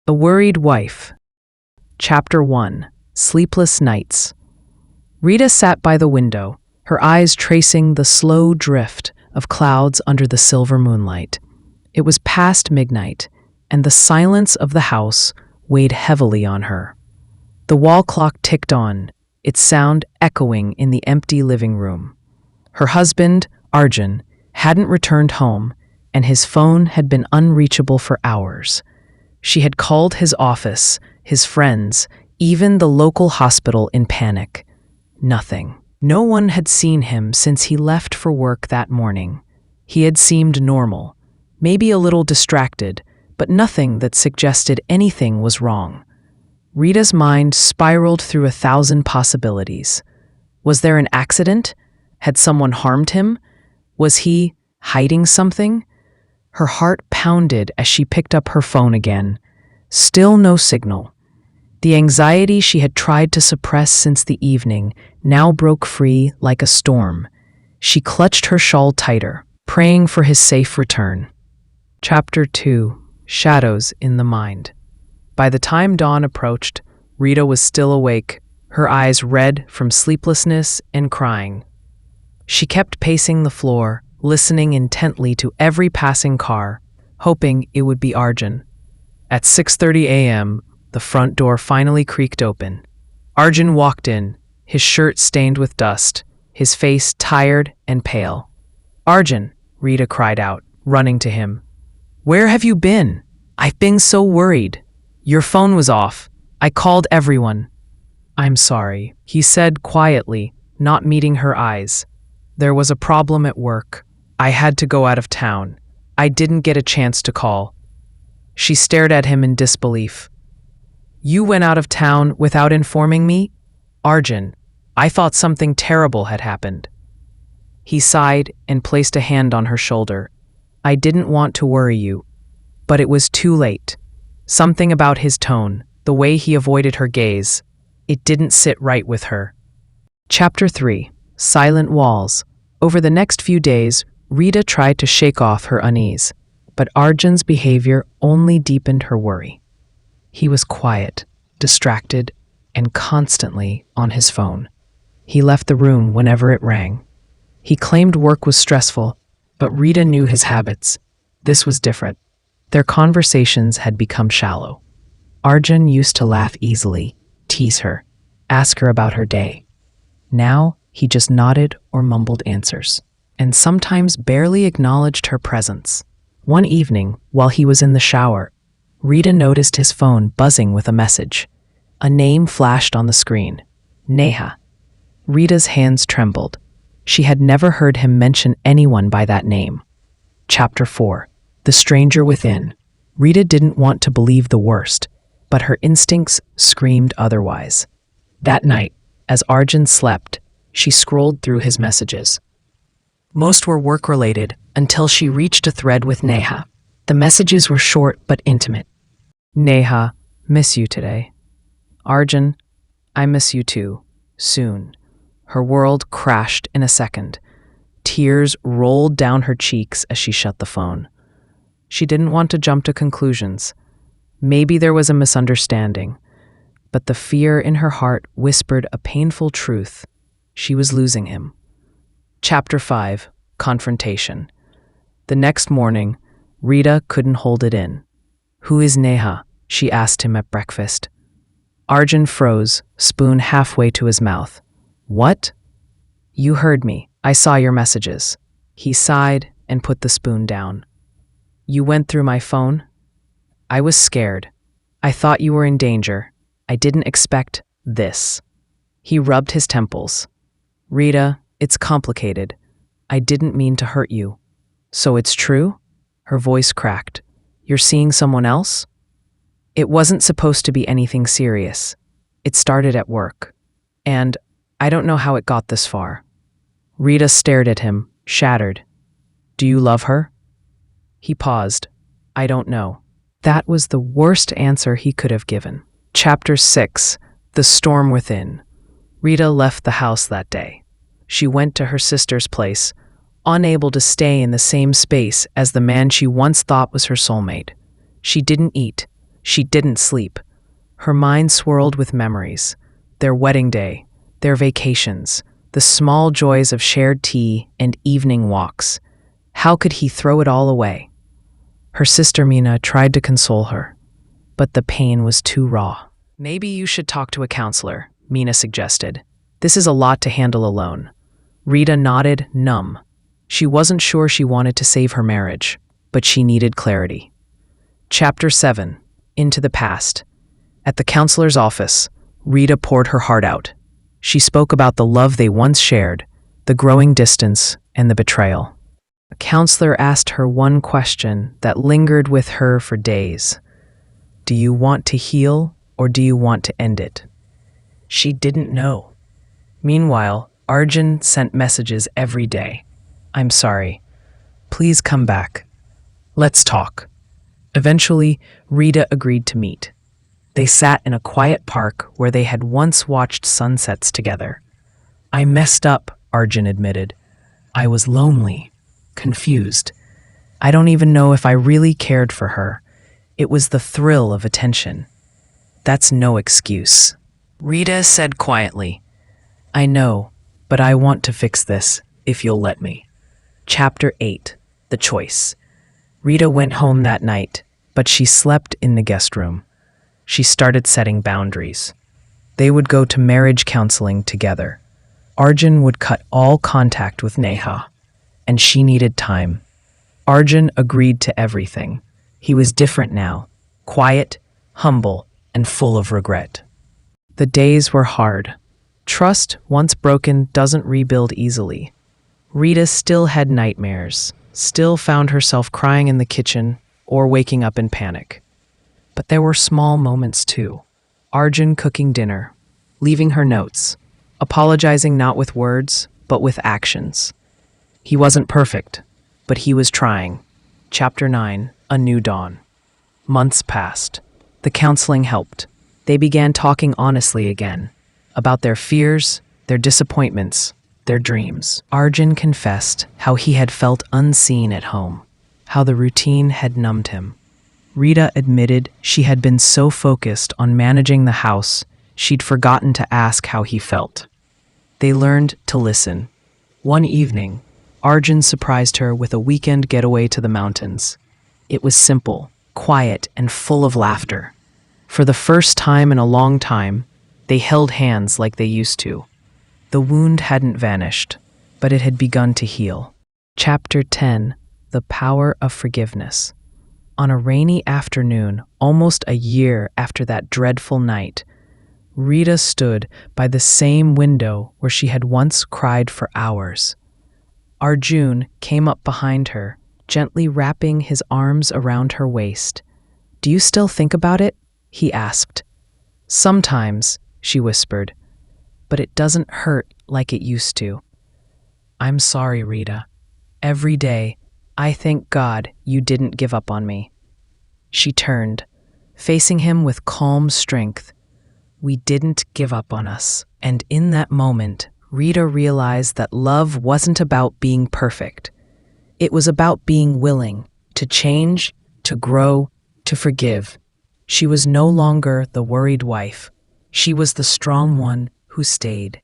A Worried Wife. Chapter 1. Sleepless Nights. Rita sat by the window, her eyes tracing the slow drift of clouds under the silver moonlight. It was past midnight, and the silence of the house weighed heavily on her. The wall clock ticked on, its sound echoing in the empty living room. Her husband, Arjun, hadn't returned home, and his phone had been unreachable for hours. She had called his office, his friends, even the local hospital in panic. Nothing. No one had seen him since he left for work that morning. He had seemed normal, maybe a little distracted, but nothing that suggested anything was wrong. Rita's mind spiraled through 1,000 possibilities. Was there an accident? Had someone harmed him? Was he hiding something? Her heart pounded as she picked up her phone again. Still no signal. The anxiety she had tried to suppress since the evening now broke free like a storm. She clutched her shawl tighter, praying for his safe return. Chapter 2. Shadows in the Mind. By the time dawn approached, Rita was still awake, her eyes red from sleeplessness and crying. She kept pacing the floor, listening intently to every passing car, hoping it would be Arjun. At 6:30 a.m., the front door finally creaked open. Arjun walked in, his shirt stained with dust, his face tired and pale. "Arjun," Rita cried out, running to him. "Where have you been? I've been so worried. Your phone was off. I called everyone." "I'm sorry," he said quietly, not meeting her eyes. "There was a problem at work. I had to go out of town. I didn't get a chance to call." She stared at him in disbelief. "You went out of town without informing me? Arjun, I thought something terrible had happened." He sighed and placed a hand on her shoulder. "I didn't want to worry you, but it was too late." Something about his tone, the way he avoided her gaze, it didn't sit right with her. Chapter 3. Silent Walls. Over the next few days, Rita tried to shake off her unease, but Arjun's behavior only deepened her worry. He was quiet, distracted, and constantly on his phone. He left the room whenever it rang. He claimed work was stressful, but Rita knew his habits. This was different. Their conversations had become shallow. Arjun used to laugh easily, tease her, ask her about her day. Now, he just nodded or mumbled answers, and sometimes barely acknowledged her presence. One evening, while he was in the shower, Rita noticed his phone buzzing with a message. A name flashed on the screen. Neha. Rita's hands trembled. She had never heard him mention anyone by that name. Chapter 4. The Stranger Within. Rita didn't want to believe the worst, but her instincts screamed otherwise. That night, as Arjun slept, she scrolled through his messages. Most were work-related until she reached a thread with Neha. The messages were short but intimate. "Neha, miss you today." "Arjun, I miss you too. Soon." Her world crashed in a second. Tears rolled down her cheeks as she shut the phone. She didn't want to jump to conclusions. Maybe there was a misunderstanding, but the fear in her heart whispered a painful truth. She was losing him. Chapter 5. Confrontation. The next morning, Rita couldn't hold it in. "Who is Neha?" she asked him at breakfast. Arjun froze, spoon halfway to his mouth. "What?" "You heard me. I saw your messages." He sighed and put the spoon down. "You went through my phone?" "I was scared. I thought you were in danger. I didn't expect this." He rubbed his temples. "Rita, it's complicated. I didn't mean to hurt you." "So it's true?" Her voice cracked. "You're seeing someone else?" "It wasn't supposed to be anything serious. It started at work. And I don't know how it got this far." Rita stared at him, shattered. "Do you love her?" He paused. "I don't know." That was the worst answer he could have given. Chapter 6. The Storm Within. Rita left the house that day. She went to her sister's place, unable to stay in the same space as the man she once thought was her soulmate. She didn't eat. She didn't sleep. Her mind swirled with memories. Their wedding day, their vacations, the small joys of shared tea and evening walks. How could he throw it all away? Her sister Mina tried to console her, but the pain was too raw. Maybe you should talk to a counselor, Mina suggested. This is a lot to handle alone. Rita nodded, numb. She wasn't sure she wanted to save her marriage, but she needed clarity. Chapter 7. Into the Past. At the counselor's office, Rita poured her heart out. She spoke about the love they once shared, the growing distance, and the betrayal. The counselor asked her one question that lingered with her for days. Do you want to heal, or do you want to end it? She didn't know. Meanwhile, Arjun sent messages every day. I'm sorry. Please come back. Let's talk. Eventually, Rita agreed to meet. They sat in a quiet park where they had once watched sunsets together. I messed up, Arjun admitted. I was lonely, confused. I don't even know if I really cared for her. It was the thrill of attention. That's no excuse. Rita said quietly, I know, but I want to fix this, if you'll let me. Chapter 8. The Choice. Rita went home that night, but she slept in the guest room. She started setting boundaries. They would go to marriage counseling together. Arjun would cut all contact with Neha, and she needed time. Arjun agreed to everything. He was different now, quiet, humble, and full of regret. The days were hard. Trust, once broken, doesn't rebuild easily. Rita still had nightmares, still found herself crying in the kitchen or waking up in panic. But there were small moments too. Arjun cooking dinner, leaving her notes, apologizing not with words, but with actions. He wasn't perfect, but he was trying. Chapter 9. A New Dawn. Months passed. The counseling helped. They began talking honestly again, about their fears, their disappointments, their dreams. Arjun confessed how he had felt unseen at home, how the routine had numbed him. Rita admitted she had been so focused on managing the house, she'd forgotten to ask how he felt. They learned to listen. One evening, Arjun surprised her with a weekend getaway to the mountains. It was simple, quiet, and full of laughter. For the first time in a long time, they held hands like they used to. The wound hadn't vanished, but it had begun to heal. Chapter 10. The Power of Forgiveness. On a rainy afternoon, almost a year after that dreadful night, Rita stood by the same window where she had once cried for hours. Arjun came up behind her, gently wrapping his arms around her waist. Do you still think about it? He asked. Sometimes, she whispered, but it doesn't hurt like it used to. I'm sorry, Rita. Every day, I thank God you didn't give up on me. She turned, facing him with calm strength. We didn't give up on us. And in that moment, Rita realized that love wasn't about being perfect. It was about being willing to change, to grow, to forgive. She was no longer the worried wife. She was the strong one who stayed.